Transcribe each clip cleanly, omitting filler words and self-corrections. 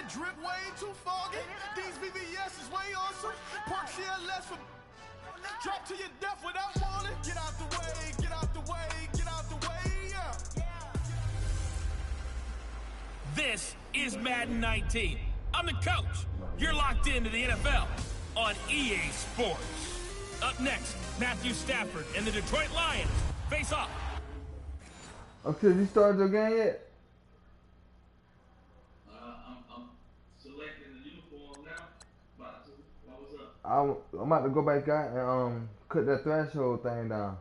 drip way too foggy. These VVS is way awesome. Park CLS for drop to your death without warning. Get out the way, get out the way, get out the way, yeah. This is Madden 19. I'm the coach. You're locked into the NFL on EA Sports. Up next, Matthew Stafford and the Detroit Lions face off. Okay, you started your game yet? I'm selecting the uniform now. About to. What's up? I'm about to go back out and cut that threshold thing down.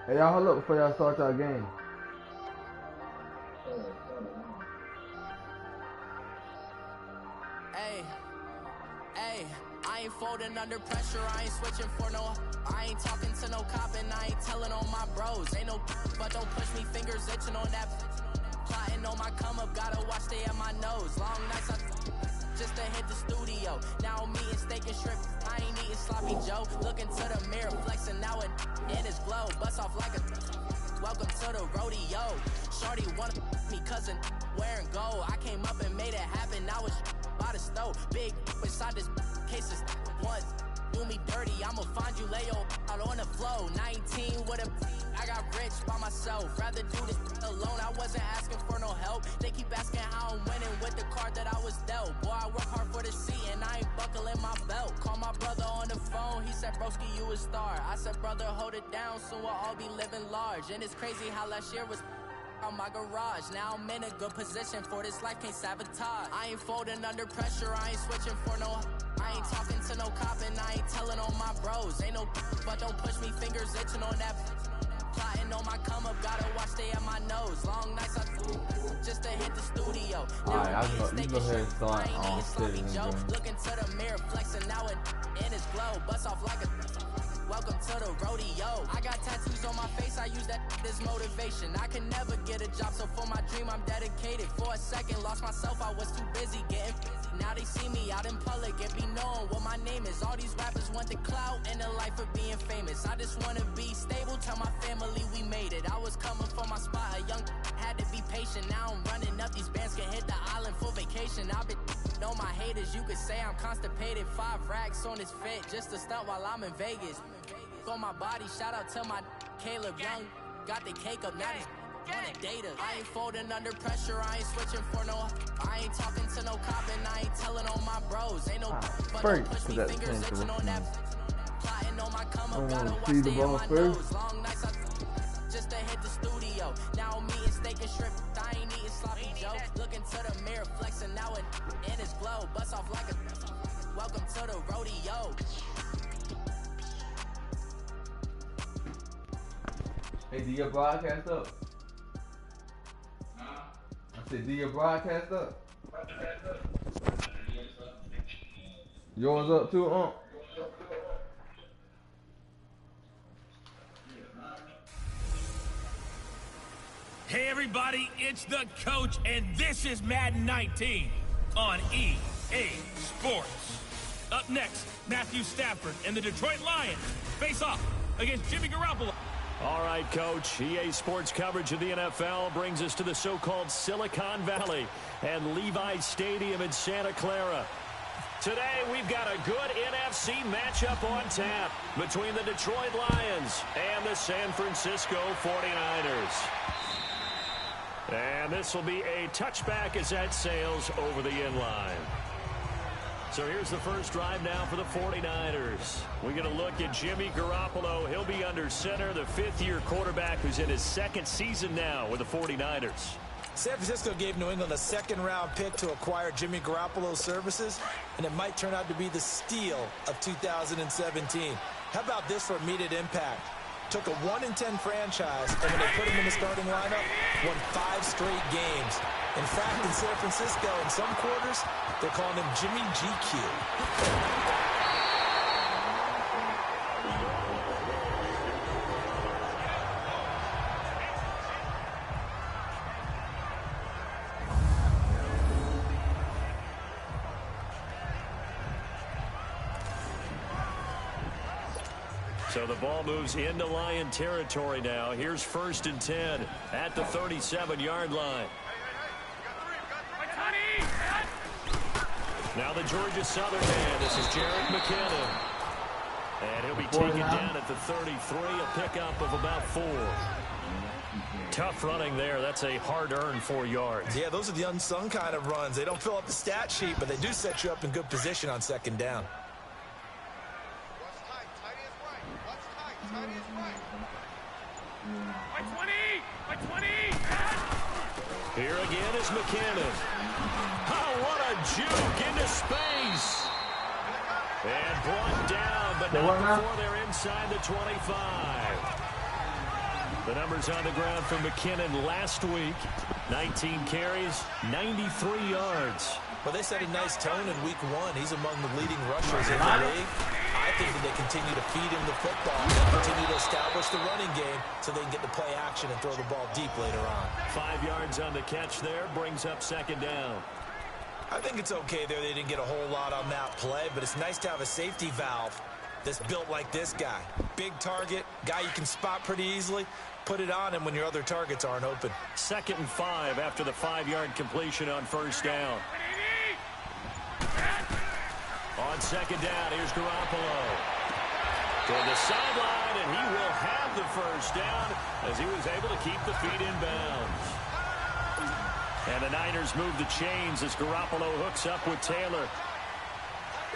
Hey, y'all hold up before y'all start y'all game. Hey, I ain't folding under pressure, I ain't switching for no. I ain't talking to no cop and I ain't telling on my bros. Ain't no but don't push me, fingers itching on that. Plotting on my come up, gotta watch stay at my nose. Long nights just to hit the studio. Now I'm eating steak and shrimp, I ain't eating sloppy Joe. Looking to the mirror, flexing now it in his glow. Bust off like a welcome to the rodeo. Shorty wanna me cousin wearing gold. I came up and made it happen, now it's by the stove. Big inside this cases once do me dirty, I'ma find you lay your out on the floor. 19 with a I got rich by myself. Rather do this alone, I wasn't asking for no help. They keep asking how I'm winning with the card that I was dealt. Boy, I work hard for the seat and I ain't buckling my belt. Call my brother on the phone, he said, broski, you a star. I said, brother, hold it down, soon we'll all be living large. And it's crazy how last year was on my garage. Now I'm in a good position for this life, can't sabotage. I ain't folding under pressure, I ain't switching for no. I ain't talking to no cop and I ain't telling on my bros. Ain't no but don't push me, fingers itching on that. Plotting on my come up, gotta watch stay at my nose. Long nights just to hit the studio. Now Alright, you go ahead and start on sloppy Joe. Looking to the mirror, flexing now it in his glow. Bust off like a welcome to the rodeo. I got tattoos on my face, I use that as motivation. I can never get a job, so for my dream I'm dedicated. For a second, lost myself, I was too busy getting. Now they see me out in public and be knowing what my name is. All these rappers want the clout and the life of being famous. I just wanna be stable, tell my family we made it. I was coming for my spot, a young had to be patient. Now I'm running up, these bands can hit the island for vacation. I've been know my haters, you could say I'm constipated. 5 racks on his fit, just to stunt while I'm in Vegas. On my body, shout out to my Caleb Young. Got the cake up, now he's wanna date us. I ain't folding under pressure, I ain't switching for no. I ain't talking to no cop and I ain't telling on my bros. Ain't no but don't push me, fingers itching on that. Plotting on my come up, gotta watch stay on my nose. Long nights just to hit the studio. Now I'm eating steak and shrimp, I ain't eating sloppy Joe. Looking to the mirror, flexing now it in his glow. Bust off like a welcome to the rodeo. Hey, do your broadcast up? I said, do your broadcast up? Yours up too, Hey everybody, it's the coach, and this is Madden 19 on EA Sports. Up next, Matthew Stafford and the Detroit Lions face off against Jimmy Garoppolo. All right, Coach. EA Sports coverage of the NFL brings us to the so-called Silicon Valley and Levi's Stadium in Santa Clara. Today, we've got a good NFC matchup on tap between the Detroit Lions and the San Francisco 49ers. And this will be a touchback as that sails over the inline. So here's the first drive now for the 49ers. We're going to look at Jimmy Garoppolo. He'll be under center, the 5th-year quarterback who's in his 2nd season now with the 49ers. San Francisco gave New England a 2nd-round pick to acquire Jimmy Garoppolo's services, and it might turn out to be the steal of 2017. How about this for immediate impact? Took a 1-10 franchise, and when they put him in the starting lineup, won 5 straight games. In fact, in San Francisco, in some quarters, they're calling him Jimmy GQ. So So the ball moves into Lion territory now. Here's 1st and 10 at the 37-yard line. Now the Georgia Southern man. This is Jarek McKinnon. And he'll be taken down at the 33, a pickup of about 4. Tough running there. That's a hard-earned 4 yards. Yeah, those are the unsung kind of runs. They don't fill up the stat sheet, but they do set you up in good position on 2nd down. Here again is McKinnon. Oh, what a juke into space. And brought down, but not before they're inside the 25. The numbers on the ground for McKinnon last week. 19 carries, 93 yards. Well, they set a nice tone in week 1. He's among the leading rushers in the league. I think that they continue to feed him the football and continue to establish the running game so they can get the play action and throw the ball deep later on. 5 yards on the catch there, brings up 2nd down. I think it's okay there. They didn't get a whole lot on that play, but it's nice to have a safety valve that's built like this guy. Big target, guy you can spot pretty easily. Put it on him when your other targets aren't open. 2nd and 5 after the 5-yard completion on 1st down. On 2nd down, here's Garoppolo. Toward the sideline, and he will have the 1st down as he was able to keep the feet in bounds. And the Niners move the chains as Garoppolo hooks up with Taylor.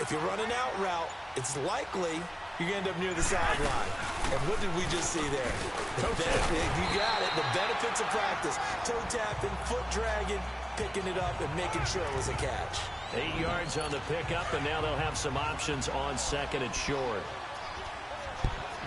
If you're running out route, it's likely you're going to end up near the sideline. And what did we just see there? You got it. The benefits of practice. Toe tapping, foot dragging, picking it up, and making sure it was a catch. 8 yards on the pickup, and now they'll have some options on 2nd and short.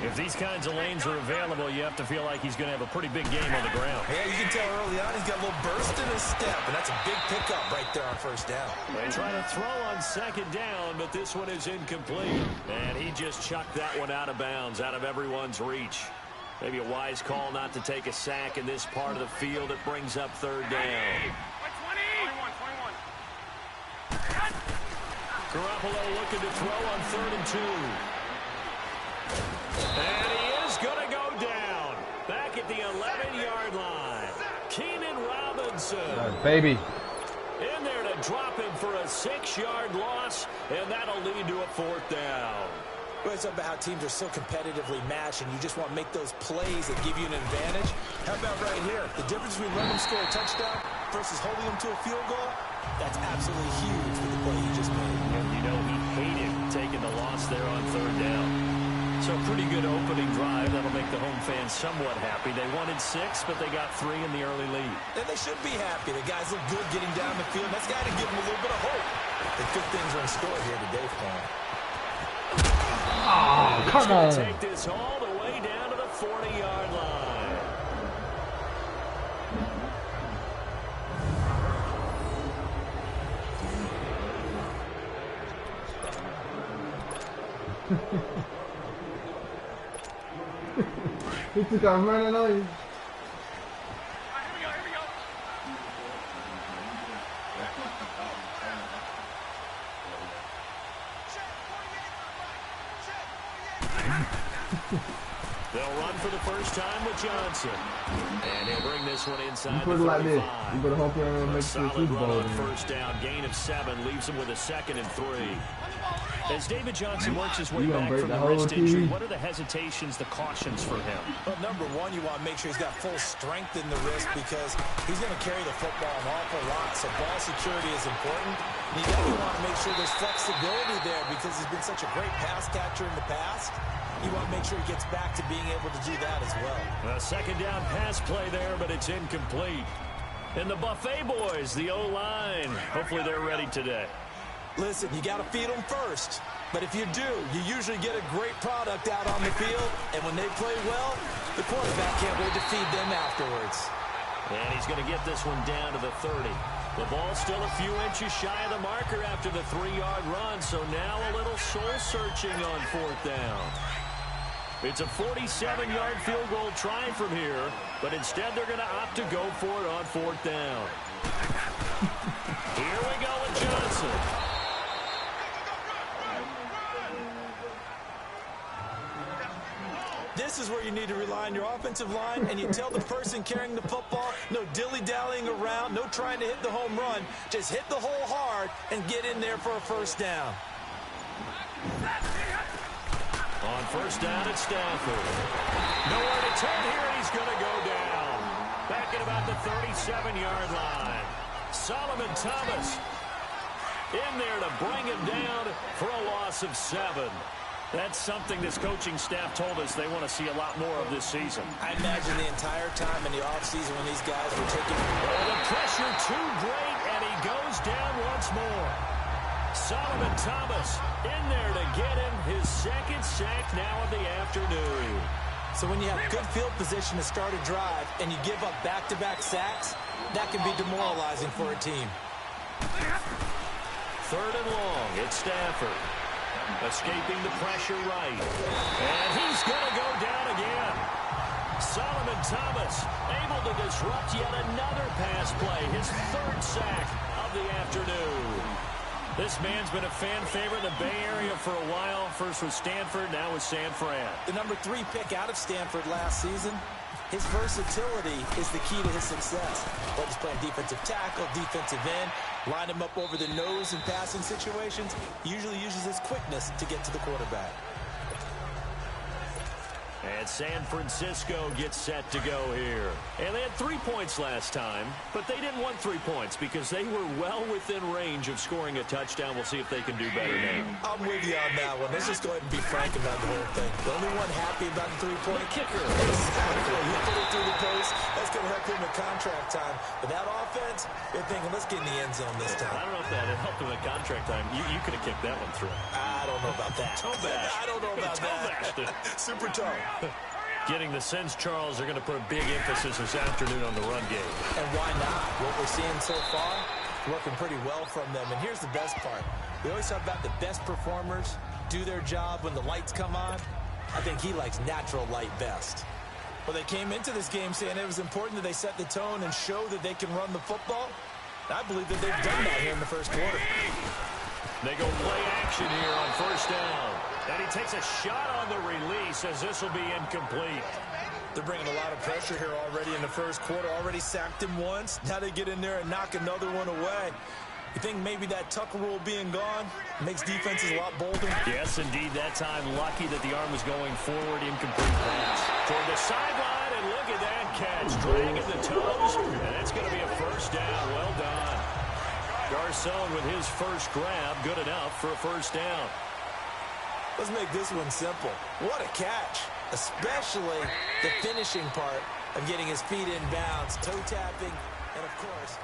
If these kinds of lanes are available, you have to feel like he's going to have a pretty big game on the ground. Yeah, you can tell early on he's got a little burst in his step, and that's a big pickup right there on 1st down. They try to throw on 2nd down, but this one is incomplete. And he just chucked that one out of bounds, out of everyone's reach. Maybe a wise call not to take a sack in this part of the field. It brings up 3rd down. Garoppolo looking to throw on 3rd and 2. And he is going to go down. Back at the 11-yard line. Keenan Robinson. Baby. In there to drop him for a 6-yard loss, and that'll lead to a 4th down. Well, it's about how teams are so competitively matched, and you just want to make those plays that give you an advantage. How about right here? The difference between letting them score a touchdown versus holding them to a field goal, that's absolutely huge with the play he just made. And you know he hated taking the loss there on 3rd down. So a pretty good opening drive. That'll make the home fans somewhat happy. They wanted 6, but they got 3 in the early lead. And they should be happy. The guys look good getting down the field. That's got to give them a little bit of hope. The good things are in store here today for them. Oh, come on. Take this all the way down to the 40-yard line. He just got running on you. They'll run for the first time with Johnson. And he'll bring this one inside put the 35. it like this. You better hope you're going to make the Solid Super run Bowl. on 1st down. Gain of 7 leaves him with a 2nd and 3. As David Johnson works his way back from the wrist injury, what are the hesitations, the cautions for him? Well, number one, you want to make sure he's got full strength in the wrist because he's going to carry the football an awful lot. So ball security is important. And you definitely want to make sure there's flexibility there because he's been such a great pass catcher in the past. You want to make sure he gets back to being able to do that as well. A 2nd down pass play there, but it's incomplete. And the Buffet boys, the O-line, hopefully they're ready today. Listen, you got to feed them first. But if you do, you usually get a great product out on the field. And when they play well, the quarterback can't wait to feed them afterwards. And he's going to get this one down to the 30. The ball's still a few inches shy of the marker after the 3-yard run. So now a little soul-searching on 4th down. It's a 47-yard field goal try from here, but instead they're going to opt to go for it on 4th down. Here we go with Johnson. This is where you need to rely on your offensive line, and you tell the person carrying the football, no dilly-dallying around, no trying to hit the home run. Just hit the hole hard and get in there for a first down. On first down, it's Stafford. Nowhere to turn here, and he's going to go down. Back at about the 37-yard line. Solomon Thomas in there to bring him down for a loss of 7. That's something this coaching staff told us they want to see a lot more of this season. I imagine the entire time in the offseason when these guys were taking... Oh, the pressure too great, and he goes down once more. Solomon Thomas in there to get him his second sack now of the afternoon. So when you have good field position to start a drive and you give up back-to-back sacks, that can be demoralizing for a team. Third and long, it's Stafford. Escaping the pressure right. And he's going to go down again. Solomon Thomas able to disrupt yet another pass play. His third sack of the afternoon. This man's been a fan favorite in the Bay Area for a while. First with Stanford, now with San Fran. The number 3 pick out of Stanford last season. His versatility is the key to his success. Whether he's playing defensive tackle, defensive end, line him up over the nose in passing situations, he usually uses his quickness to get to the quarterback. And San Francisco gets set to go here. And they had 3 points last time, but they didn't want 3 points because they were well within range of scoring a touchdown. We'll see if they can do better now. I'm with you on that one. Let's just go ahead and be frank about the whole thing. The only one happy about the 3-point kicker. Exactly. He put it through the post. That's going to help him in contract time. But that offense, they're thinking, let's get in the end zone this time. I don't know if that helped him in contract time. You could have kicked that one through. I don't know about that. Toe bash. I don't know about that. Super toe. Getting the sense, Charles, they're going to put a big emphasis this afternoon on the run game. And why not? What we're seeing so far, working pretty well from them. And here's the best part. We always talk about the best performers do their job when the lights come on. I think he likes natural light best. Well, they came into this game saying it was important that they set the tone and show that they can run the football. I believe that they've done that here in the first quarter. They go play action here on first down. And he takes a shot on the release as this will be incomplete. They're bringing a lot of pressure here already in the first quarter. Already sacked him once. Now they get in there and knock another one away. You think maybe that Tucker rule being gone makes defenses a lot bolder? Yes, indeed. That time, lucky that the arm was going forward. Incomplete pass. Toward the sideline, and look at that catch. Dragging the toes, and that's going to be a first down. Well done. Garcon with his first grab. Good enough for a first down. Let's make this one simple. What a catch, especially the finishing part of getting his feet in bounds, toe tapping, and of course.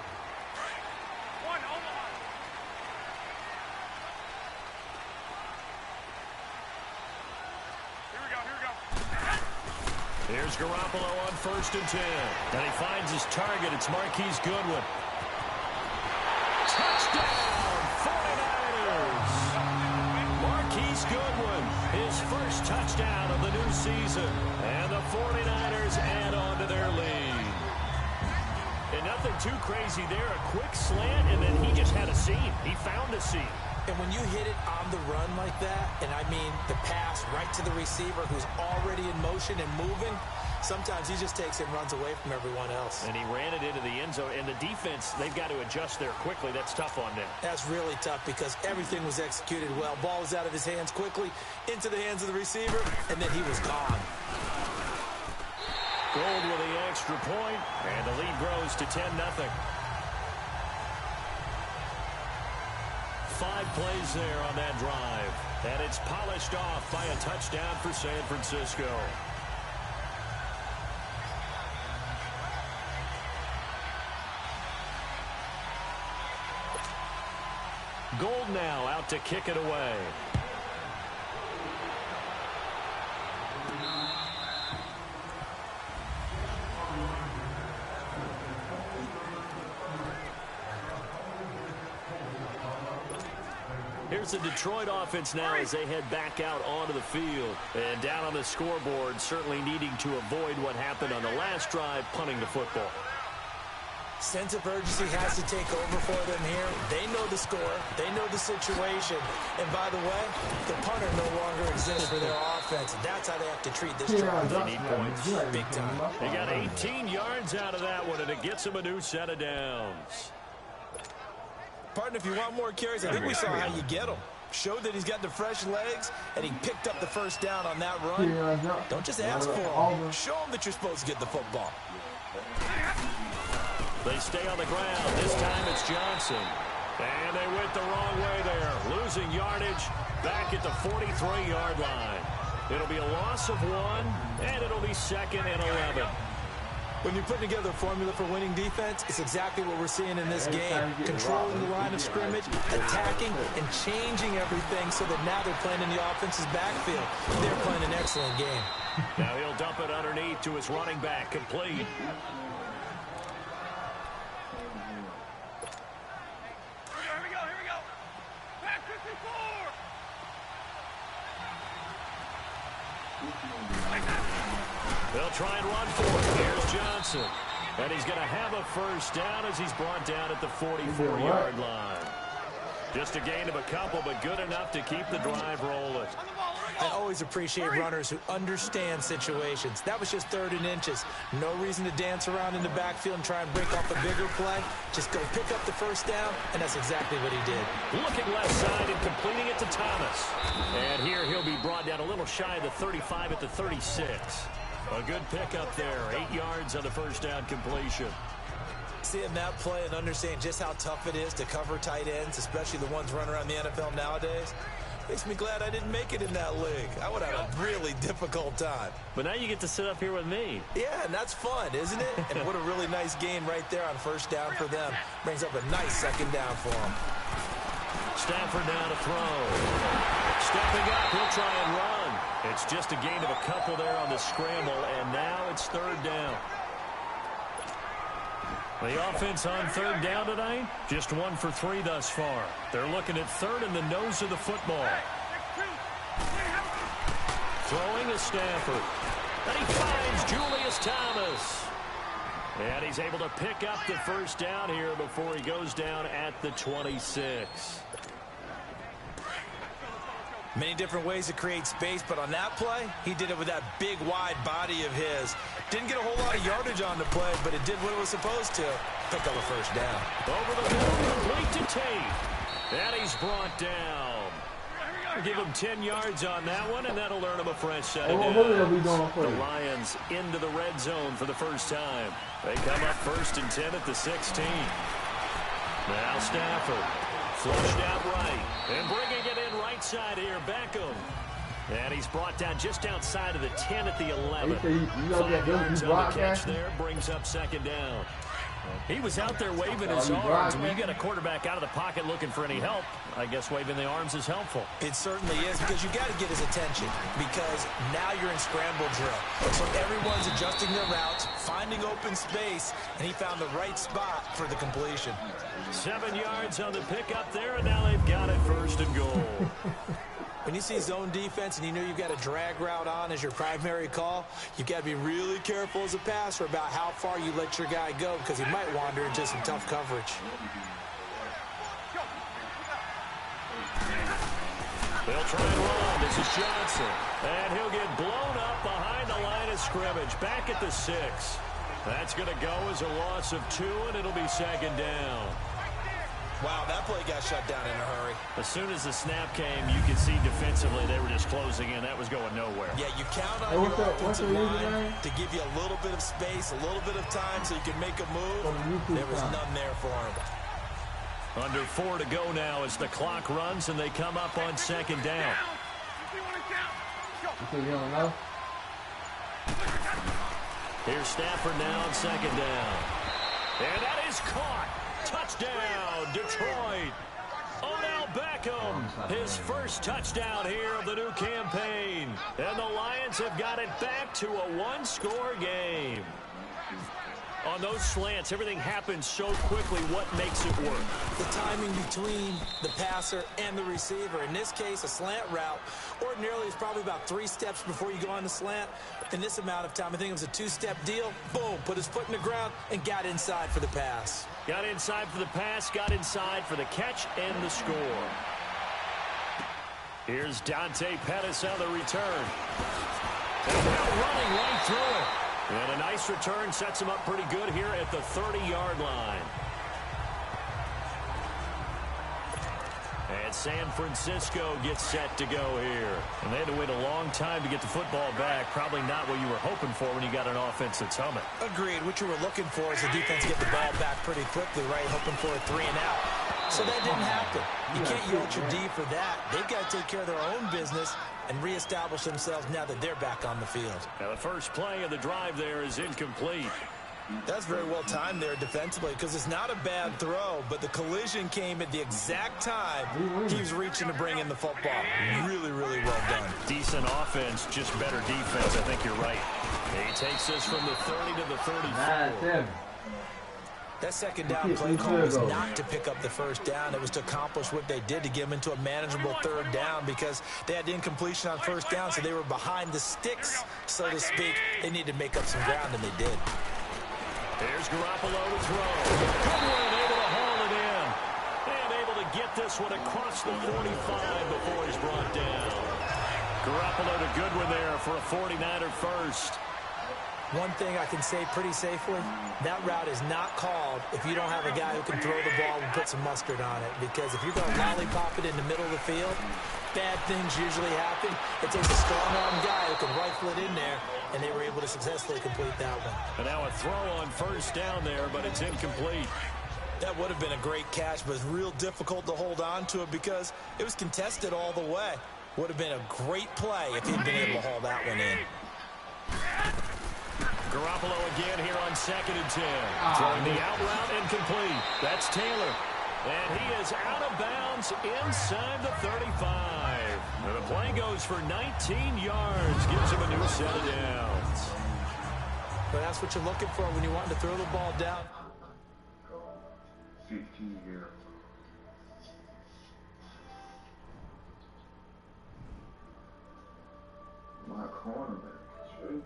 Here's Garoppolo on first and 10. And he finds his target. It's Marquise Goodwin. Touchdown, 49ers! Marquise Goodwin, his first touchdown of the new season. And the 49ers add on to their lead. And nothing too crazy there. A quick slant, and then he just had a seam. He found a seam. And when you hit it on the run like that, and I mean the pass right to the receiver who's already in motion and moving, sometimes he just takes it and runs away from everyone else. And he ran it into the end zone. And the defense, they've got to adjust there quickly. That's tough on them. That's really tough because everything was executed well. Ball was out of his hands quickly, into the hands of the receiver, and then he was gone. Gold with the extra point, and the lead grows to 10-0. 5 plays there on that drive. And it's polished off by a touchdown for San Francisco. Gold now out to kick it away. Here's the Detroit offense now as they head back out onto the field. And down on the scoreboard, certainly needing to avoid what happened on the last drive, punting the football. Sense of urgency has to take over for them here. They know the score. They know the situation. And by the way, the punter no longer exists for their offense. That's how they have to treat this drive. They need points. Big time. They got 18 yards out of that one, and it gets them a new set of downs. Partner, if you want more carries, I think we saw how you get them. Showed that he's got the fresh legs, and he picked up the first down on that run. Don't just ask for him. Show him that you're supposed to get the football. They stay on the ground. This time it's Johnson. And they went the wrong way there. Losing yardage back at the 43-yard line. It'll be a loss of 1, and it'll be 2nd and 11. When you're putting together a formula for winning defense, it's exactly what we're seeing in this game. Controlling the line of scrimmage, attacking, and changing everything so that now they're playing in the offense's backfield. They're playing an excellent game. Now he'll dump it underneath to his running back, complete. Here we go. Back 54. They'll try and run for it. Here's Johnson. And he's going to have a first down as he's brought down at the 44-yard line. Just a gain of a couple, but good enough to keep the drive rolling. I always appreciate runners who understand situations. That was just 3rd and inches. No reason to dance around in the backfield and try and break off a bigger play. Just go pick up the first down, and that's exactly what he did. Looking left side and completing it to Thomas. And here he'll be brought down a little shy of the 35 at the 36. A good pickup there. 8 yards on the first down completion. Seeing that play and understanding just how tough it is to cover tight ends, especially the ones running around the NFL nowadays, makes me glad I didn't make it in that league. I would have a really difficult time. But now you get to sit up here with me. Yeah, and that's fun, isn't it? And what a really nice gain right there on first down for them. Brings up a nice 2nd down for them. Stafford now to throw. Stepping up, he'll try and run. It's just a gain of a couple there on the scramble, and now it's 3rd down. The offense on 3rd down tonight, just 1 for 3 thus far. They're looking at 3rd in the nose of the football. Throwing is Stafford. And he finds Julius Thomas. And he's able to pick up the first down here before he goes down at the 26. Many different ways to create space, but on that play, he did it with that big, wide body of his. Didn't get a whole lot of yardage on the play, but it did what it was supposed to. Pick up a first down. Over the middle, complete to Tate. And he's brought down. Give him 10 yards on that one, and that'll earn him a fresh set of downs. The Lions into the red zone for the first time. They come up 1st and 10 at the 16. Now Stafford. Flushed out right. And bringing it in right side here, Beckham. And he's brought down just outside of the 10 at the 11. 5 yards on the catch there, brings up 2nd down. He was out there waving his arms. When you got a quarterback out of the pocket looking for any help, I guess waving the arms is helpful. It certainly is, because you got to get his attention, because now you're in scramble drill. So everyone's adjusting their routes, finding open space, and he found the right spot for the completion. 7 yards on the pickup there, and now they've got it 1st and goal. When you see zone defense and you know you've got a drag route on as your primary call, you've got to be really careful as a passer about how far you let your guy go, because he might wander into some tough coverage. They'll try and run. This is Johnson. And he'll get blown up behind the line of scrimmage. Back at the 6. That's going to go as a loss of 2, and it'll be 2nd down. Wow, that play got shut down in a hurry. As soon as the snap came, you could see defensively they were just closing in. That was going nowhere. Yeah, you count on your offensive line to give you a little bit of space, a little bit of time so you can make a move. There was none there for him. Under 4 to go now as the clock runs, and they come up on 2nd down. Here's Stafford now on 2nd down. And that is caught. Touchdown, Detroit. Odell Beckham, his first touchdown here of the new campaign. And the Lions have got it back to a 1-score game. On those slants, everything happens so quickly. What makes it work? The timing between the passer and the receiver. In this case, a slant route ordinarily is probably about 3 steps before you go on the slant. In this amount of time, I think it was a 2-step deal. Boom, put his foot in the ground and got inside for the pass. Got inside for the pass, got inside for the catch and the score. Here's Dante Pettis on the return. And now running right through it. And a nice return sets him up pretty good here at the 30-yard line. And San Francisco gets set to go here. And they had to wait a long time to get the football back. Probably not what you were hoping for when you got an offense that's humming. Agreed. What you were looking for is the defense get the ball back pretty quickly, right? Hoping for a 3-and-out. So that didn't happen. You can't yell at your D for that. They've got to take care of their own business and reestablish themselves now that they're back on the field. Now the first play of the drive there is incomplete. That's very well timed there defensively because it's not a bad throw, but the collision came at the exact time he was reaching to bring in the football. Really, really well done. Decent offense, just better defense. I think you're right. He takes this from the 30 to the 34. That second down play call was not to pick up the first down. It was to accomplish what they did to get them into a manageable third down because they had incompletion on first down, so they were behind the sticks, so to speak. They needed to make up some ground, and they did. There's Garoppolo to throw. Goodwin able to haul it in. And able to get this one across the 45 before he's brought down. Garoppolo to Goodwin there for a 49er first. One thing I can say pretty safely, that route is not called if you don't have a guy who can throw the ball and put some mustard on it. Because if you're going to lollipop it in the middle of the field, bad things usually happen. It takes a strong-arm guy who can rifle it in there, and they were able to successfully complete that one. And now a throw on first down there, but it's incomplete. That would have been a great catch, but it's real difficult to hold on to it because it was contested all the way. Would have been a great play if he'd been able to haul that one in. Garoppolo again here on 2nd and 10. Throwing the out route incomplete. That's Taylor. And he is out of bounds inside the 35. And the play goes for 19 yards. Gives him a new set of downs. But that's what you're looking for when you want to throw the ball down. 15 here. My cornerback, true.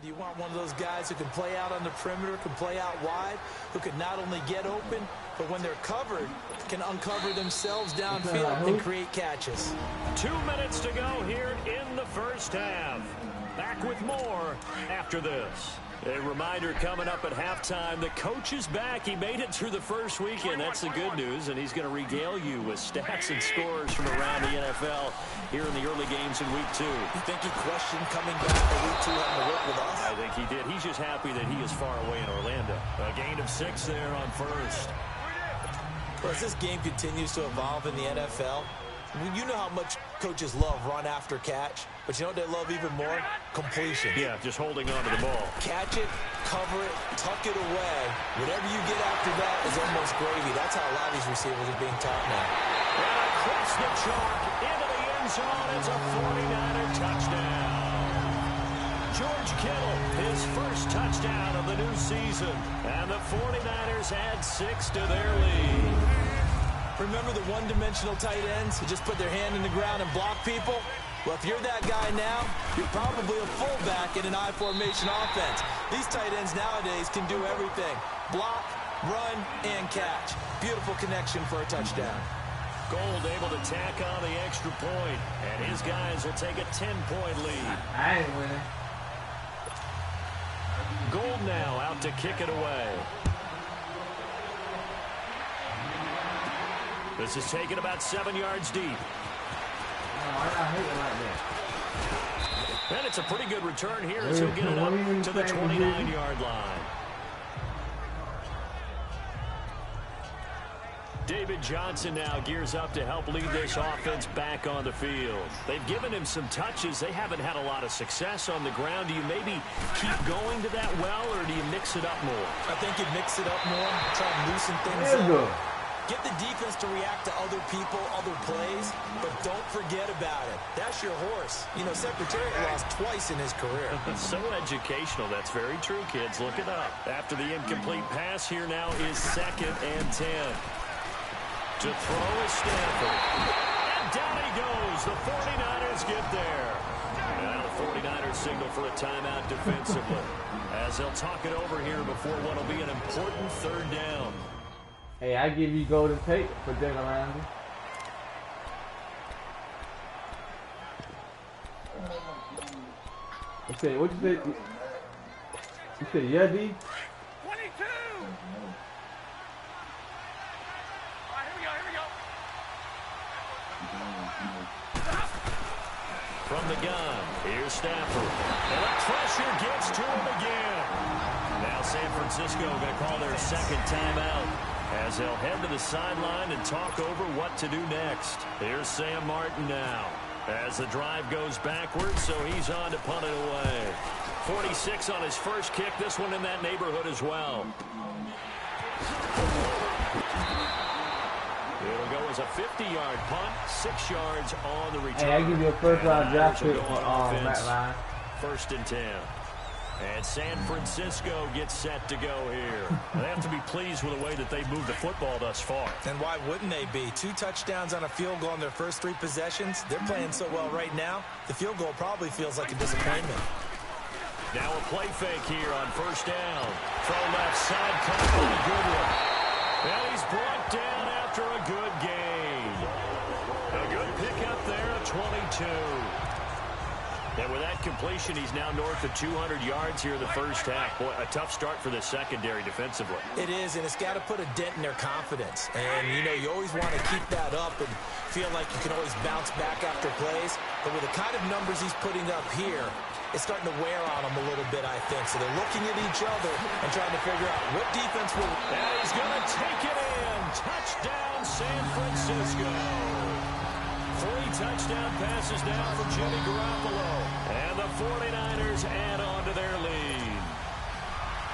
Do you want one of those guys who can play out on the perimeter, can play out wide, who can not only get open, but when they're covered, can uncover themselves downfield and create catches? 2 minutes to go here in the first half. Back with more after this. A reminder coming up at halftime, the coach is back. He made it through the first weekend. That's the good news, and he's going to regale you with stats and scores from around the NFL here in the early games in Week 2. You think he questioned coming back for Week 2 having to work with us? I think he did. He's just happy that he is far away in Orlando. A gain of 6 there on first. Well, as this game continues to evolve in the NFL, you know how much coaches love run after catch, but you know what they love even more? Completion. Yeah, just holding on to the ball. Catch it, cover it, tuck it away. Whatever you get after that is almost gravy. That's how a lot of these receivers are being taught now. And across the chalk, into the end zone, it's a 49er touchdown. George Kittle, his first touchdown of the new season. And the 49ers add 6 to their lead. Remember the one-dimensional tight ends who just put their hand in the ground and block people? Well, if you're that guy now, you're probably a fullback in an I formation offense. These tight ends nowadays can do everything. Block, run, and catch. Beautiful connection for a touchdown. Gold able to tack on the extra point, and his guys will take a 10-point lead. I ain't winning. Gold now out to kick it away. This is taken about 7 yards deep. I hate it like that. And it's a pretty good return here as he'll get it up to the 29-yard line. David Johnson now gears up to help lead this offense back on the field. They've given him some touches. They haven't had a lot of success on the ground. Do you maybe keep going to that well, or do you mix it up more? I think you mix it up more, try and loosen things up. Get the defense to react to other people, other plays, but don't forget about it. That's your horse. You know, Secretariat lost twice in his career. So educational. That's very true, kids. Look it up. After the incomplete pass, here now is 2nd and 10. To throw is Stafford. And down he goes. The 49ers get there. Now the 49ers signal for a timeout defensively, as they'll talk it over here before what will be an important 3rd down. Hey, I give you Golden Tate for Daniel Ramsey. You say, what you say? You say, yeah, D? 22! All right, here we go. From the gun, here's Stafford. And the pressure gets to him again. Now San Francisco going to call their 2nd timeout, as they'll head to the sideline and talk over what to do next. Here's Sam Martin now, as the drive goes backwards, so he's on to punt it away. 46 on his first kick, this one in that neighborhood as well. It'll go as a 50-yard punt, 6 yards on the return. Hey, I give you a first-round draft pick for Matt Ryan. 1st and 10. And San Francisco gets set to go here. They have to be pleased with the way that they've moved the football thus far. And why wouldn't they be? 2 touchdowns on a field goal in their first 3 possessions. They're playing so well right now, the field goal probably feels like a disappointment. Now a play fake here on 1st down. Throw left side, caught on a good one. And he's brought down after a good gain. A good pickup there, a 22. And with that completion, he's now north of 200 yards here in the first half. Boy, a tough start for the secondary defensively. It is, and it's got to put a dent in their confidence. And, you know, you always want to keep that up and feel like you can always bounce back after plays. But with the kind of numbers he's putting up here, it's starting to wear on them a little bit, I think. So they're looking at each other and trying to figure out what defense will... And he's going to take it in. Touchdown, San Francisco. 3 touchdown passes now for Jimmy Garoppolo. And the 49ers add on to their lead.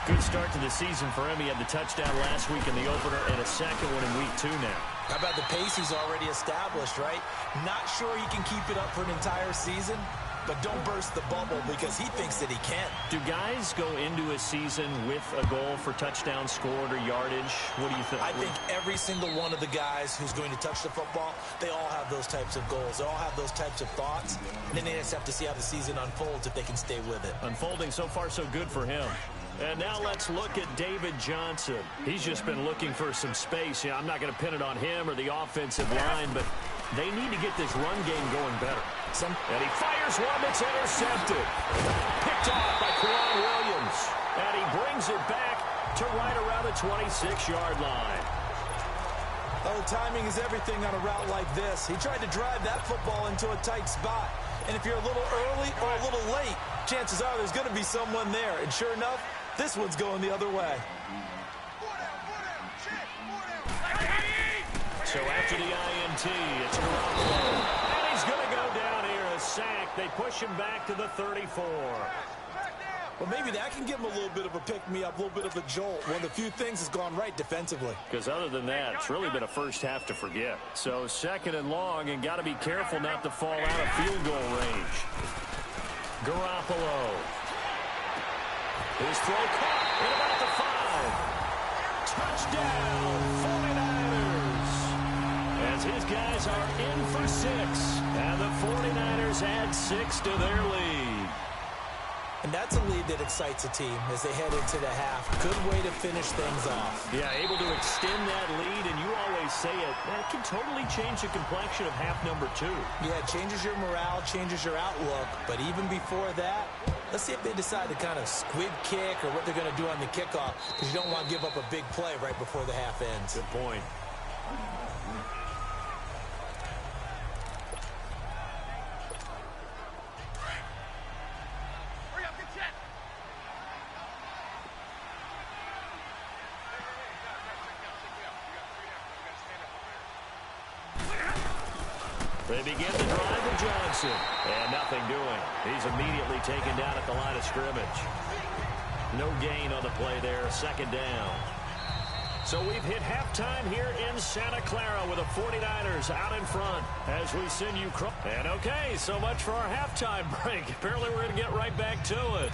Good start to the season for him. He had the touchdown last week in the opener and a second one in week 2 now. How about the pace he's already established, right? Not sure he can keep it up for an entire season, but don't burst the bubble because he thinks that he can. Do guys go into a season with a goal for touchdowns scored or yardage? What do you think? I think every single one of the guys who's going to touch the football, they all have those types of goals. They all have those types of thoughts. And then they just have to see how the season unfolds if they can stay with it. Unfolding so far so good for him. And now let's look at David Johnson. He's just been looking for some space. Yeah, I'm not going to pin it on him or the offensive line, but they need to get this run game going better. And he fires one that's intercepted. Picked off by Kwan Williams. And he brings it back to right around the 26-yard line. Oh, timing is everything on a route like this. He tried to drive that football into a tight spot. And if you're a little early or a little late, chances are there's going to be someone there. And sure enough, this one's going the other way. So after the INT, it's Garoppolo. And he's going to go down here, a sack. They push him back to the 34. Well, maybe that can give him a little bit of a pick-me-up, a little bit of a jolt. One of the few things that's gone right defensively. Because other than that, it's really been a first half to forget. So 2nd and long, and got to be careful not to fall out of field goal range. Garoppolo. His throw caught at about the 5. Touchdown, 49ers. As his guys are in for 6. And the 49ers add 6 to their lead. And that's a lead that excites a team as they head into the half. Good way to finish things off. Yeah, able to extend that lead, and you always say it, that can totally change the complexion of half number 2. Yeah, it changes your morale, changes your outlook. But even before that, let's see if they decide to kind of squib kick or what they're going to do on the kickoff, because you don't want to give up a big play right before the half ends. Good point. They begin the drive with Johnson. And nothing doing. He's immediately taken down at the line of scrimmage. No gain on the play there. 2nd down. So we've hit halftime here in Santa Clara with the 49ers out in front as we send you. And okay, so much for our halftime break. Apparently we're going to get right back to it.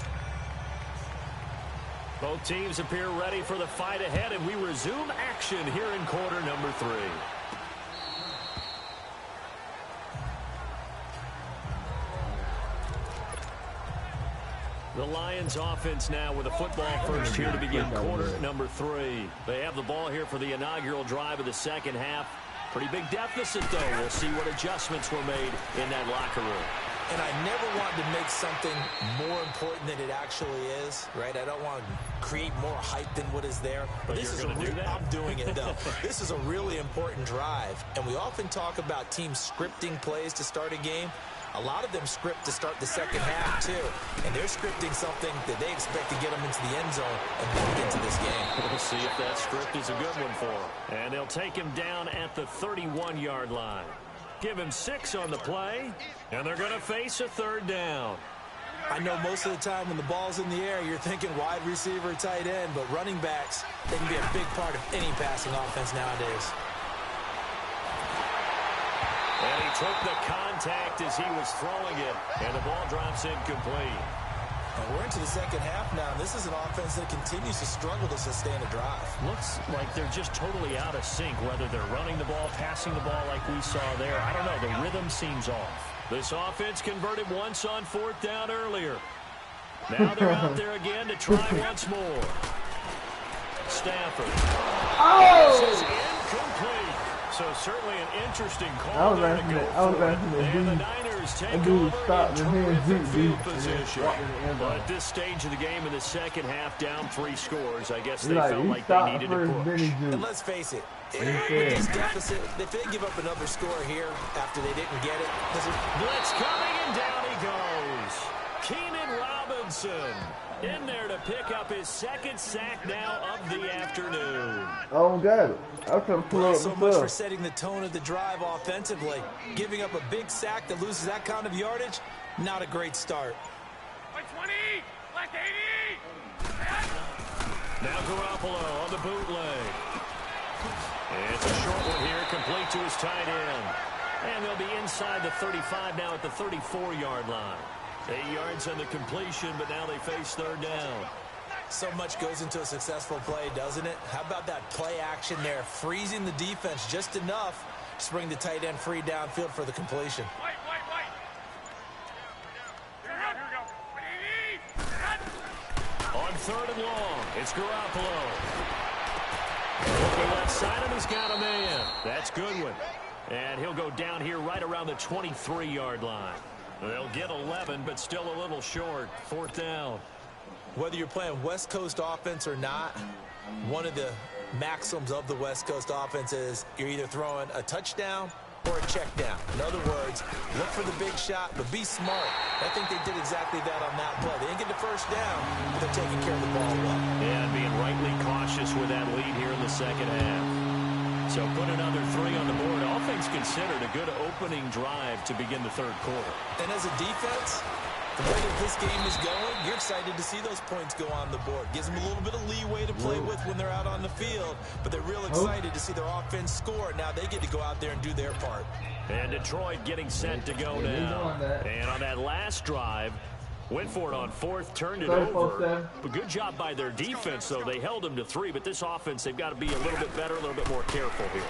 Both teams appear ready for the fight ahead, and we resume action here in quarter number 3. The Lions offense now with a football first here to begin quarter number 3. They have the ball here for the inaugural drive of the second half. Pretty big deficit, though. We'll see what adjustments were made in that locker room. And I never wanted to make something more important than it actually is, right? I don't want to create more hype than what is there. But this is do that? I'm doing it, though. This is a really important drive. And we often talk about teams scripting plays to start a game. A lot of them script to start the second half, too. And they're scripting something that they expect to get them into the end zone and back into this game. We'll see if that script is a good one for them. And they'll take him down at the 31-yard line. Give him 6 on the play, and they're going to face a third down. I know most of the time when the ball's in the air, you're thinking wide receiver, tight end, but running backs, they can be a big part of any passing offense nowadays. And he took the contact as he was throwing it, and the ball drops incomplete. And we're into the second half now, and this is an offense that continues to struggle to sustain a drive. Looks like they're just totally out of sync, whether they're running the ball, passing the ball like we saw there. I don't know. The rhythm seems off. This offense converted once on 4th down earlier. Now they're out there again to try once more. Stafford. Oh! This is incomplete. So certainly an interesting call there to go for. And the Niners take over in terrific field position. But at this stage of the game in the second half, down 3 scores, I guess they felt like they needed to push. And let's face it, with this deficit, if they give up another score here after they didn't get it, blitz coming, and down he goes. Keenan Robinson in there to pick up his 2nd sack now of the afternoon. Oh, got it. I can pull up so much for setting the tone of the drive offensively. Giving up a big sack that loses that kind of yardage, not a great start. 20, left 80. Now Garoppolo on the bootleg. It's a short one here, complete to his tight end. And they'll be inside the 35 now at the 34-yard line. 8 yards on the completion, but now they face 3rd down. So much goes into a successful play, doesn't it? How about that play action there, freezing the defense just enough to bring the tight end free downfield for the completion. Wait. On 3rd and long, it's Garoppolo. Looking left side, and he's got a man. That's Goodwin. And he'll go down here right around the 23-yard line. They'll get 11, but still a little short. 4th down. Whether you're playing West Coast offense or not, one of the maxims of the West Coast offense is you're either throwing a touchdown or a check down. In other words, look for the big shot, but be smart. I think they did exactly that on that play. They didn't get the first down, but they're taking care of the ball well. And being rightly cautious with that lead here in the second half. So put another 3 on the board. All things considered, a good opening drive to begin the 3rd quarter. And as a defense, the way that this game is going, you're excited to see those points go on the board. Gives them a little bit of leeway to play with when they're out on the field. But they're real excited to see their offense score. Now they get to go out there and do their part. And Detroit getting set to go now. And on that last drive, went for it on 4th, turned it over. But good job by their defense, though. They held them to 3. But this offense, they've got to be a little bit better, a little bit more careful here.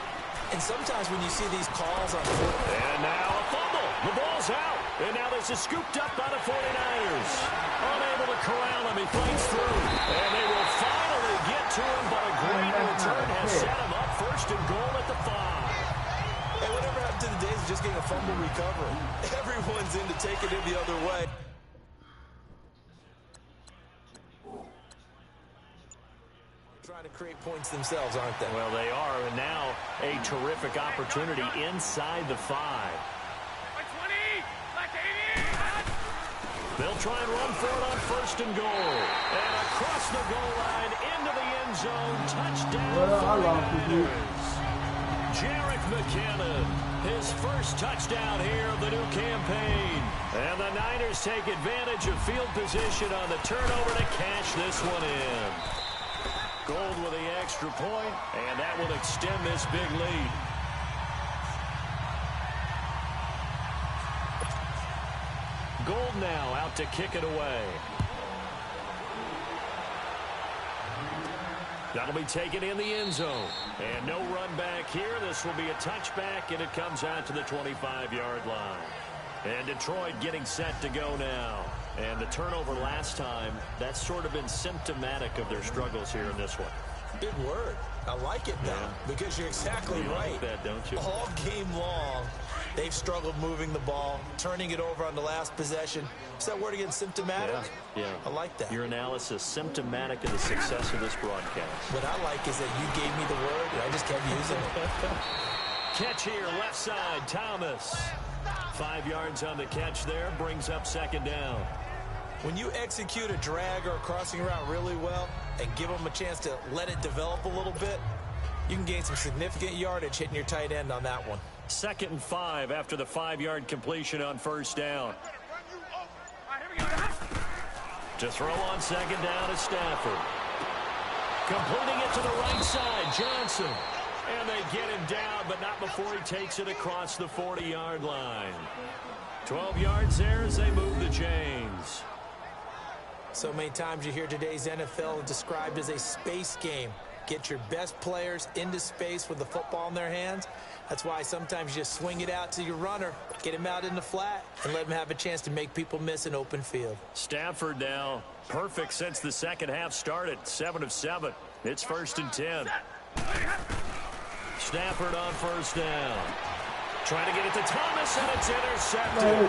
And sometimes when you see these calls on 4th. And now a fumble. The ball's out. And now this is scooped up by the 49ers. Unable to corral him. He fights through. And they will finally get to him, but a great return has set him up 1st and goal at the 5. Hey, whatever happened to the days of just getting a fumble recovery? Everyone's in to take it in the other way. Trying to create points themselves, aren't they? Well, they are. And now a terrific opportunity inside the 5. They'll try and run for it on 1st and goal. And across the goal line into the end zone. Touchdown 49ers. Jerick McKinnon, his first touchdown here of the new campaign. And the Niners take advantage of field position on the turnover to cash this one in. Gold with the extra point, and that will extend this big lead. Gold now out to kick it away. That'll be taken in the end zone. And no run back here. This will be a touchback, and it comes out to the 25-yard line. And Detroit getting set to go now. And the turnover last time, that's sort of been symptomatic of their struggles here in this one. Big word. I like it, though, because you're exactly right. Like that, don't you? All game long, they've struggled moving the ball, turning it over on the last possession. Is that word again, symptomatic? Yeah. I like that. Your analysis, symptomatic of the success of this broadcast. What I like is that you gave me the word, and I just kept using it. Catch here, left side, Thomas. 5 yards on the catch there, brings up second down. When you execute a drag or a crossing route really well and give them a chance to let it develop a little bit, you can gain some significant yardage hitting your tight end on that one. 2nd and 5 after the 5-yard completion on first down. To throw on second down is Stafford. Completing it to the right side, Johnson. And they get him down, but not before he takes it across the 40-yard line. 12 yards there as they move the chains. So many times you hear today's NFL described as a space game. Get your best players into space with the football in their hands. That's why sometimes you just swing it out to your runner, get him out in the flat, and let him have a chance to make people miss an open field. Stafford now perfect since the second half started. 7 of 7. It's 1st and 10. Stafford on first down. Trying to get it to Thomas, and it's intercepted.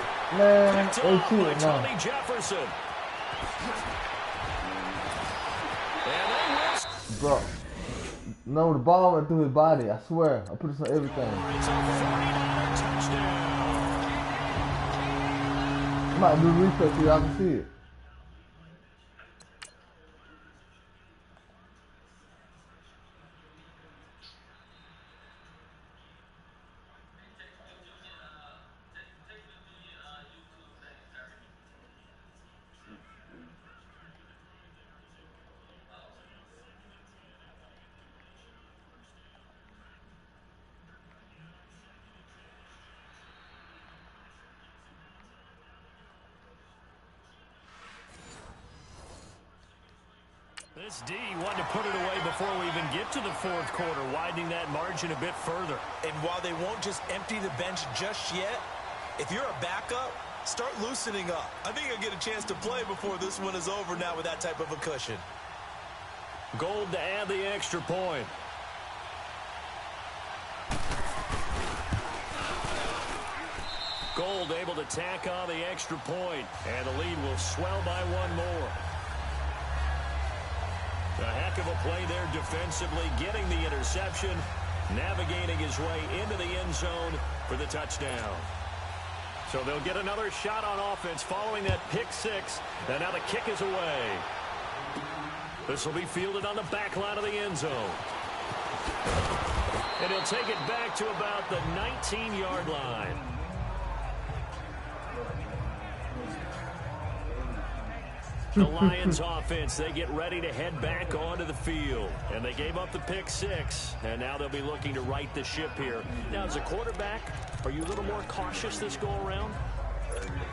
Picked off by Tony Jefferson. Bro, no, the ball went through his body. I swear. I put this on everything. It's a 49 touchdown. I might do research so y'all can see it. This D wanted to put it away before we even get to the 4th quarter, widening that margin a bit further. And while they won't just empty the bench just yet, if you're a backup, start loosening up. I think you'll get a chance to play before this one is over now with that type of a cushion. Gold to add the extra point. Gold able to tack on the extra point, and the lead will swell by 1 more. A heck of a play there defensively, getting the interception, navigating his way into the end zone for the touchdown. So they'll get another shot on offense following that pick 6, and now the kick is away. This will be fielded on the back line of the end zone. And he'll take it back to about the 19-yard line. The Lions offense, they get ready to head back onto the field. And they gave up the pick 6, and now they'll be looking to right the ship here. Now, as a quarterback, are you a little more cautious this go-around?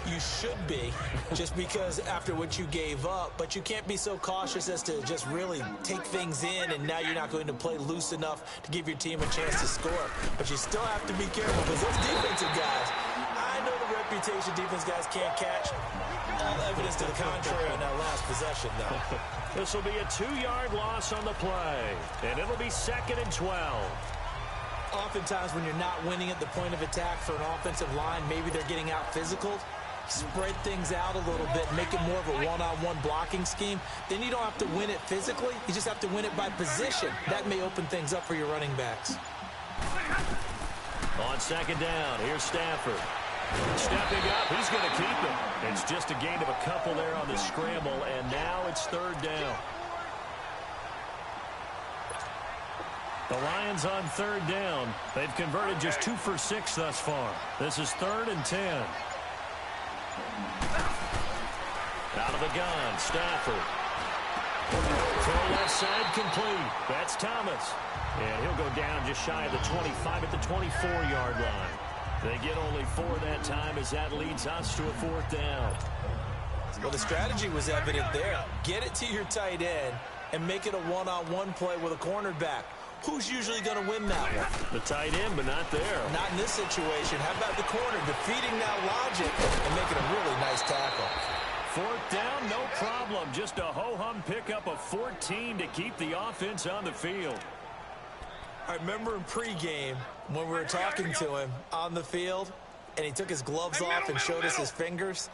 You should be, just because after what you gave up, but you can't be so cautious as to just really take things in, and now you're not going to play loose enough to give your team a chance to score. But you still have to be careful, because those defensive guys, I know the reputation defense guys can't catch. All evidence to the contrary on that last possession, though. This will be a 2-yard loss on the play, and it'll be 2nd and 12. Oftentimes when you're not winning at the point of attack for an offensive line, maybe they're getting out physical. Spread things out a little bit, make it more of a one-on-one blocking scheme. Then you don't have to win it physically. You just have to win it by position. That may open things up for your running backs. On second down, here's Stafford. Stepping up, he's going to keep it. It's just a gain of a couple there on the scramble, and now it's 3rd down. The Lions on 3rd down. They've converted just 2 for 6 thus far. This is 3rd and 10. Out of the gun, Stafford. Throw left side complete. That's Thomas. And he'll go down just shy of the 25 at the 24-yard line. They get only 4 that time as that leads us to a 4th down. Well, the strategy was evident there. Get it to your tight end and make it a one-on-one play with a cornerback. Who's usually going to win that one? The tight end, but not there. Not in this situation. How about the corner defeating that logic and making a really nice tackle? 4th down, no problem. Just a ho-hum pickup of 14 to keep the offense on the field. I remember in pregame when we were talking to him on the field, and he took his gloves off and showed us his fingers.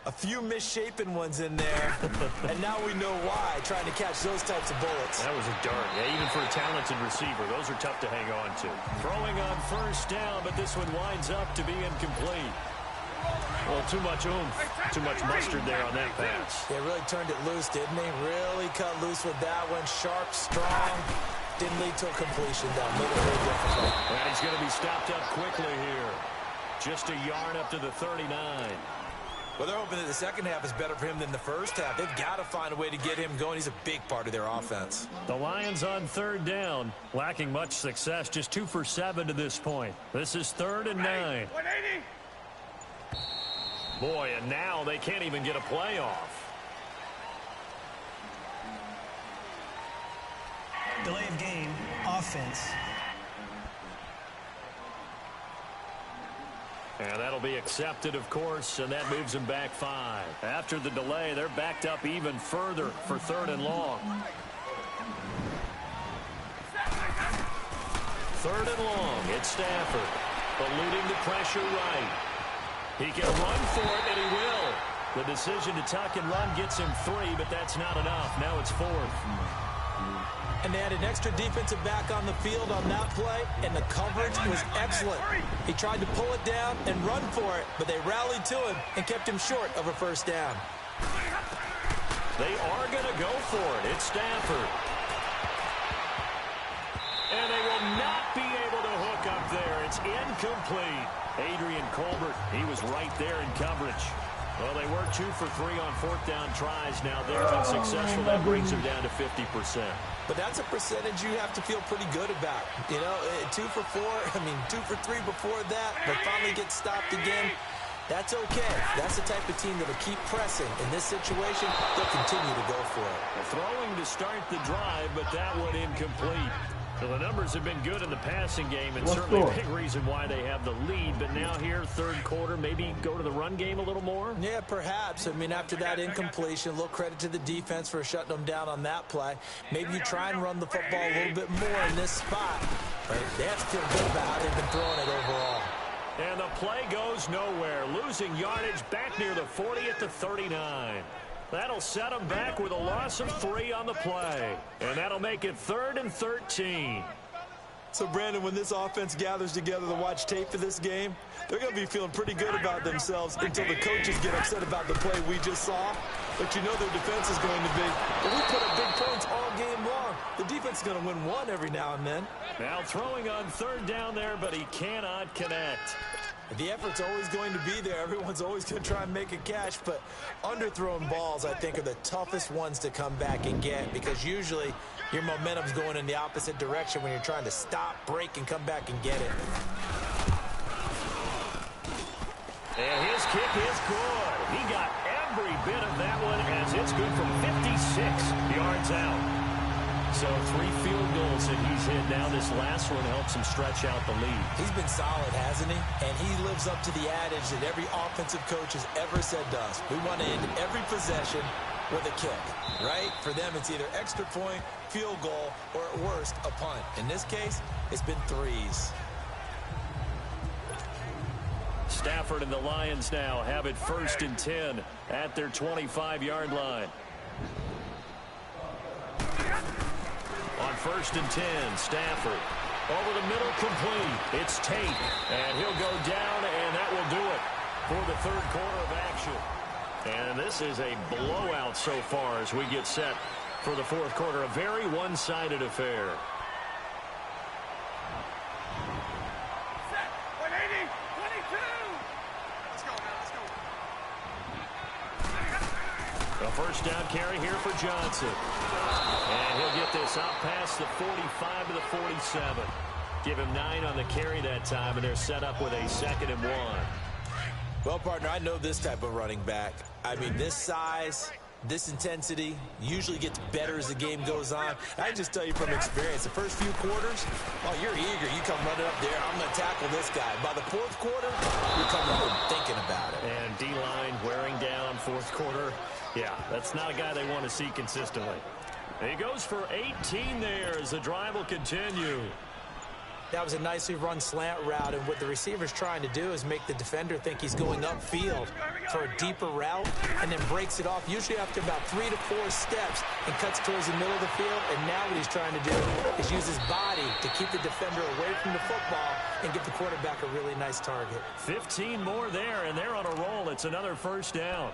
A few misshapen ones in there, and now we know why, trying to catch those types of bullets. That was a dart. Yeah, even for a talented receiver, those are tough to hang on to. Throwing on 1st down, but this one winds up to be incomplete. Well, too much oomph, too much mustard there on that pass. They really turned it loose, didn't they? Really cut loose with that one. Sharp, strong. Didn't lead to a completion, though. Made it very difficult. And he's going to be stopped up quickly here. Just a yard up to the 39. Well, they're hoping that the second half is better for him than the first half. They've got to find a way to get him going. He's a big part of their offense. The Lions on 3rd down, lacking much success, just 2 for 7 to this point. This is 3rd and 9. Boy, and now they can't even get a play off. Delay of game, offense. And that'll be accepted, of course, and that moves them back 5. After the delay, they're backed up even further for 3rd and long. 3rd and long, it's Stafford, eluding the pressure right. He can run for it, and he will. The decision to tuck and run gets him 3, but that's not enough. Now it's 4th. And they had an extra defensive back on the field on that play, and the coverage was excellent. He tried to pull it down and run for it, but they rallied to him and kept him short of a 1st down. They are going to go for it. It's Stafford. And they will not be able to hook up there. It's incomplete. Adrian Colbert, he was right there in coverage. Well, they were 2 for 3 on 4th down tries. Now they're unsuccessful. That brings them down to 50%. But that's a percentage you have to feel pretty good about. You know, 2 for 4, 2 for 3 before that, but finally get stopped again. That's okay. That's the type of team that will keep pressing. In this situation, they'll continue to go for it. Throwing to start the drive, but that one incomplete. So the numbers have been good in the passing game, and certainly a big reason why they have the lead. But now here, 3rd quarter, maybe go to the run game a little more? Yeah, perhaps. After that incompletion, a little credit to the defense for shutting them down on that play. Maybe you try and run the football a little bit more in this spot. But they have to feel good about how they've been throwing it overall. And the play goes nowhere. Losing yardage back near the 40 at the 39. That'll set them back with a loss of 3 on the play. And that'll make it 3rd and 13. So, Brandon, when this offense gathers together to watch tape for this game, they're going to be feeling pretty good about themselves until the coaches get upset about the play we just saw. But you know their defense is going to be, well, we put up big points all game long. The defense is going to win one every now and then. Now throwing on 3rd down there, but he cannot connect. The effort's always going to be there. Everyone's always going to try and make a catch, but underthrown balls, I think, are the toughest ones to come back and get because usually your momentum's going in the opposite direction when you're trying to stop, break, and come back and get it. And his kick is good. He got every bit of that one as it's good from 56 yards out. So 3 field goals that he's hit now. This last one helps him stretch out the lead. He's been solid, hasn't he? And he lives up to the adage that every offensive coach has ever said to us. We want to end every possession with a kick, right? For them, it's either extra point, field goal, or at worst, a punt. In this case, it's been 3s. Stafford and the Lions now have it 1st and 10 at their 25-yard line. On 1st and 10, Stafford over the middle, complete. It's Tate, and he'll go down, and that will do it for the 3rd quarter of action. And this is a blowout so far as we get set for the 4th quarter. A very one-sided affair. A first down carry here for Johnson. And he'll get this out past the 45 to the 47. Give him 9 on the carry that time, and they're set up with a 2nd and 1. Well, partner, I know this type of running back. I mean, this size, this intensity usually gets better as the game goes on. I can just tell you from experience, the first few quarters, oh, you're eager. You come running up there, I'm going to tackle this guy. By the 4th quarter, you come running thinking about it. And D-line wearing down 4th quarter. Yeah, that's not a guy they want to see consistently. He goes for 18 there as the drive will continue. That was a nicely run slant route, and what the receiver's trying to do is make the defender think he's going upfield for a deeper route, and then breaks it off, usually after about 3 to 4 steps, and cuts towards the middle of the field. And now what he's trying to do is use his body to keep the defender away from the football and give the quarterback a really nice target. 15 more there, and they're on a roll. It's another first down.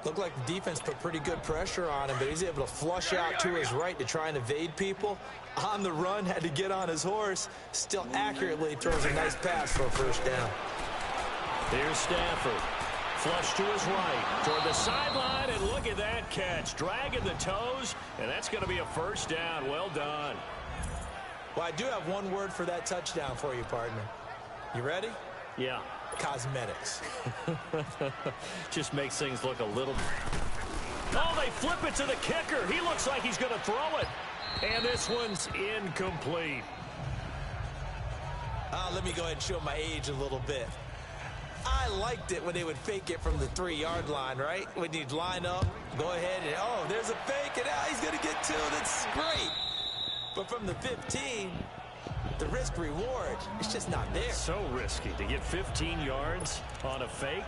Looked like the defense put pretty good pressure on him, but he's able to flush out to his right to try and evade people. On the run, had to get on his horse. Still accurately throws a nice pass for a first down. Here's Stafford. Flush to his right toward the sideline, and look at that catch. Dragging the toes, and that's going to be a first down. Well done. Well, I do have one word for that touchdown for you, partner. You ready? Yeah. Cosmetics. Just makes things look a little... Oh, they flip it to the kicker. He looks like he's going to throw it. And this one's incomplete. Let me go ahead and show my age a little bit. I liked it when they would fake it from the 3-yard line, right? When you'd line up, go ahead and, oh, there's a fake, and he's going to get 2. That's great. But from the 15... the risk reward, it's just not there. So risky to get 15 yards on a fake.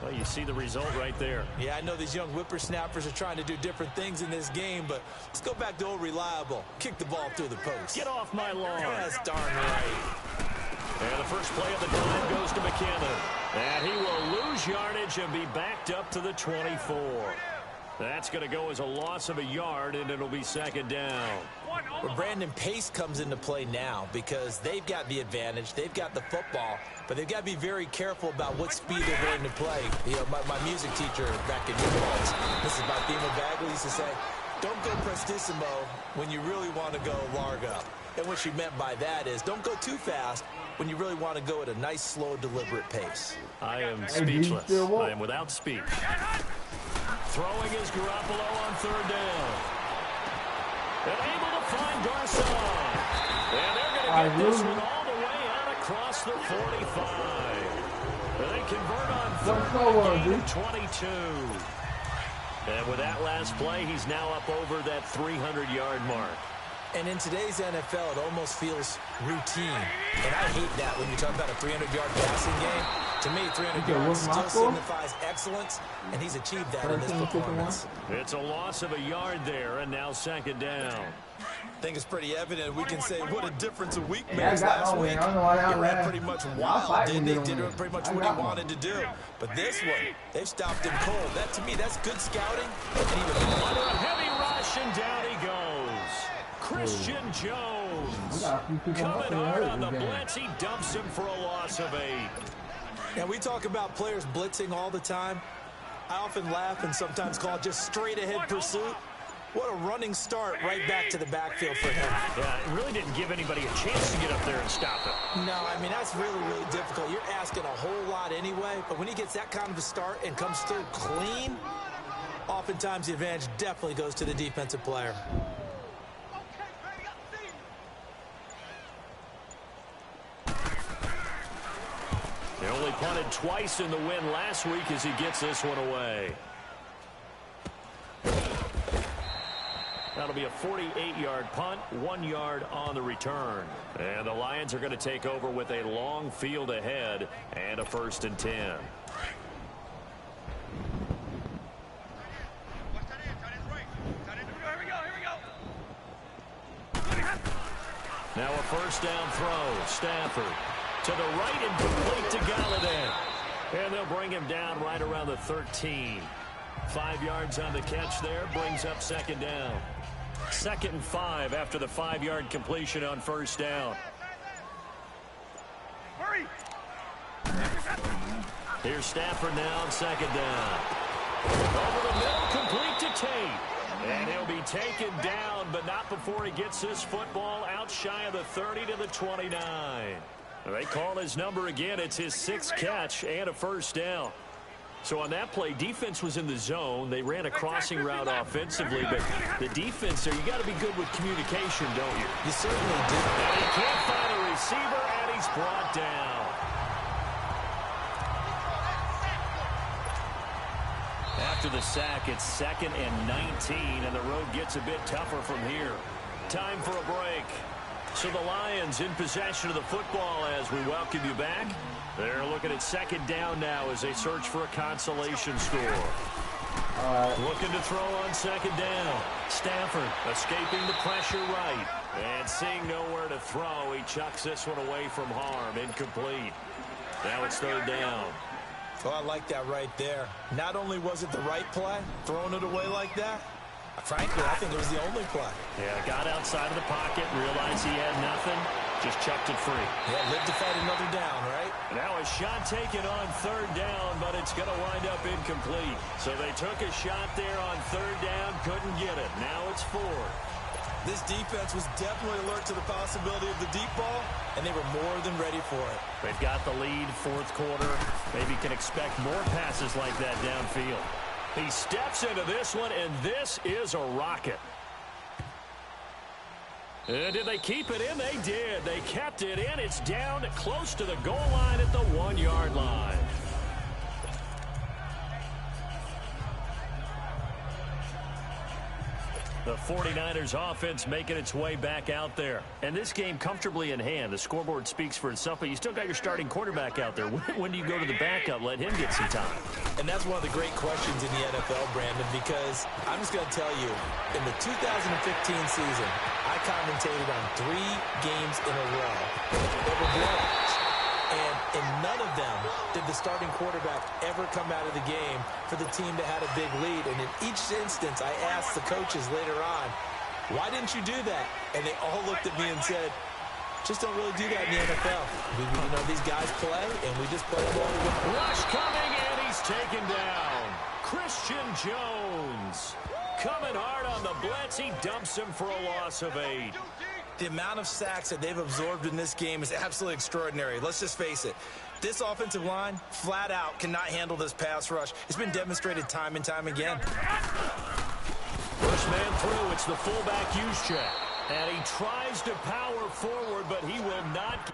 Well, you see the result right there. Yeah, I know these young whippersnappers are trying to do different things in this game, but let's go back to old reliable. Kick the ball through the post. Get off my lawn. That's darn right. And the first play of the drive goes to McKinnon. And he will lose yardage and be backed up to the 24. That's going to go as a loss of a yard, and it'll be 2nd down. Well, Brandon, pace comes into play now because they've got the advantage. They've got the football, but they've got to be very careful about what speed they're going to play. You know, my music teacher back in New Orleans, this is my Thema Bagley, used to say, don't go prestissimo when you really want to go largo. And what she meant by that is don't go too fast when you really want to go at a nice, slow, deliberate pace. I am speechless. I am without speech. Throwing is Garoppolo on 3rd down. And able to find Garcon. And they're going to get this one all the way out across the 45. And they convert on 3rd and 22. And with that last play, he's now up over that 300-yard mark. And in today's NFL, it almost feels routine. And I hate that when you talk about a 300-yard passing game. To me, 300 yards still signifies excellence, and he's achieved that in this performance. It's a loss of a yard there, and now 2nd down. I think it's pretty evident. We can say what a difference a week makes. Last week, he ran pretty much wild, didn't he? Did pretty much what he wanted to do. But this one, they've stopped him cold. That, to me, that's good scouting. And even under a heavy rush, and down he goes. Christian Jones coming hard on the blitz. He dumps him for a loss of 8. And we talk about players blitzing all the time. I often laugh and sometimes call it just straight-ahead pursuit. What a running start right back to the backfield for him. Yeah, it really didn't give anybody a chance to get up there and stop it. No, I mean, that's really, really difficult. You're asking a whole lot anyway, but when he gets that kind of a start and comes through clean, oftentimes the advantage definitely goes to the defensive player. They only punted twice in the win last week as he gets this one away. That'll be a 48-yard punt, 1 yard on the return. And the Lions are going to take over with a long field ahead and a 1st and 10. Now a 1st down throw. Stafford to the right and complete to Galladay. And they'll bring him down right around the 13. 5 yards on the catch there, brings up 2nd down. 2nd and 5 after the 5-yard completion on 1st down. Here's Stafford now on 2nd down. Over the middle, complete to Tate. And he'll be taken down, but not before he gets this football out shy of the 30 to the 29. They call his number again. It's his 6th catch and a first down. So on that play, defense was in the zone. They ran a crossing route offensively, but the defense there, you got to be good with communication, don't you? You certainly do. And he can't find a receiver, and he's brought down. After the sack, it's 2nd and 19, and the road gets a bit tougher from here. Time for a break. So the Lions in possession of the football as we welcome you back. They're looking at 2nd down now as they search for a consolation score. Looking to throw on 2nd down. Stafford escaping the pressure right. And seeing nowhere to throw, he chucks this one away from harm. Incomplete. Now it's 3rd down. Oh, I like that right there. Not only was it the right play, throwing it away like that, frankly, I think it was the only play. Yeah, got outside of the pocket, realized he had nothing, just chucked it free. Yeah, lived to fight another down, right? Now a shot taken on 3rd down, but it's going to wind up incomplete. So they took a shot there on 3rd down, couldn't get it. Now it's 4th. This defense was definitely alert to the possibility of the deep ball, and they were more than ready for it. They've got the lead, 4th quarter. Maybe can expect more passes like that downfield. He steps into this one, and this is a rocket. And did they keep it in? They did. They kept it in. It's down close to the goal line at the 1-yard line. The 49ers offense making its way back out there. And this game comfortably in hand. The scoreboard speaks for itself, but you still got your starting quarterback out there. When do you go to the backup, let him get some time? And that's one of the great questions in the NFL, Brandon, because I'm just going to tell you, in the 2015 season, I commentated on 3 games in a row that were blowouts. And in none of them did the starting quarterback ever come out of the game for the team that had a big lead. And in each instance, I asked the coaches later on, why didn't you do that? And they all looked at me and said, just don't really do that in the NFL. You know, these guys play, and we just play them all the way. Rush coming, and he's taken down. Christian Jones coming hard on the blitz. He dumps him for a loss of 8. The amount of sacks that they've absorbed in this game is absolutely extraordinary. Let's just face it. This offensive line, flat out, cannot handle this pass rush. It's been demonstrated time and time again. First man through. It's the fullback use check. And he tries to power forward, but he will not.